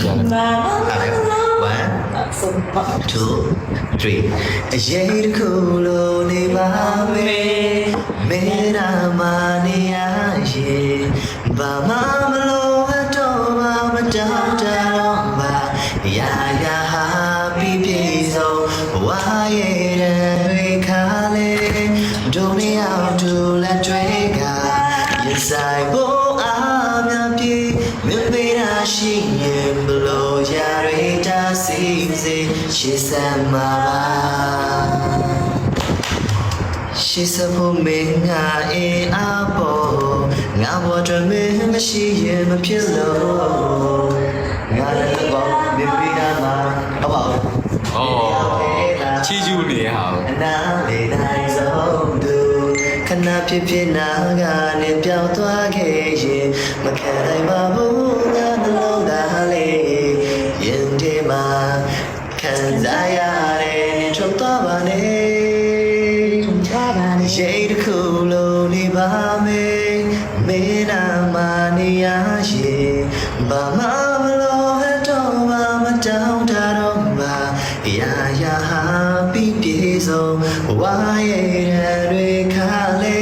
ဖြစ်ကြတယ် 1 2 3အရေးတစ်ခုလို့နေပါမယ်မေရာမနေရရဲ့ဘာမှမလို့တော့မတောင်းတတော့ပါရာရာဟာပြီးပြေဆုံးဝါရဲ့တွေခါလေဒုနေအောင်တူလက်တွေကရင်ဆိုင်ဖို့အားများပြေမပေးတာရှိရင်ဘလို့ရရတာစီစေရှိစမ်းမှာပါရှိစဖို့မင်းငါအေးအပေါ်ငါဘောတမင်းမရှိရင်မဖြစ်လို့ငါလည်းတော့မပေးတာမှာဟုတ်ပါဘူး ချီကျူးနေဟာ အနာလေးတိုင်းဆုံးသူခဏဖြစ်နာကနေပြောင်းသွားခဲ့ရင်မခံနိုင်ပါဘူးငါနှလုံးသားလေးရင်ထဲမှာခံစားရတယ်ထုတ်သွားပါနဲ့ရိတ်တစ်ခုလုံးနေပါမယ်မေးနာမနေရရင်ဘာမှမလို့တော့မတောင်းတတော့ပါရာရာဟာပြီးပြေဆုံးဝါရဲ့တွေခါလေ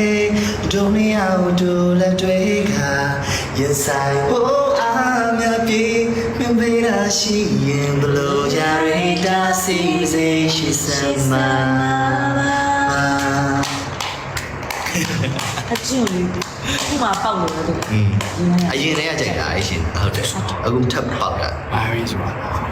ဒုနေအောင်တူလက်တွေကရင်ဆိုင်ဖို့အားများပြေမပေးတာရှိရင်ဘလို့ရရတာစီစေရှိစမ်းမှာအကျဉ်းလေးခုမှပေါက်လို့တော့ အရင်တည်းကကြိုက်တာအရှင်ဟုတ်တယ်အခုထပ်ပေါက်တာ ဘာရီဆိုတာ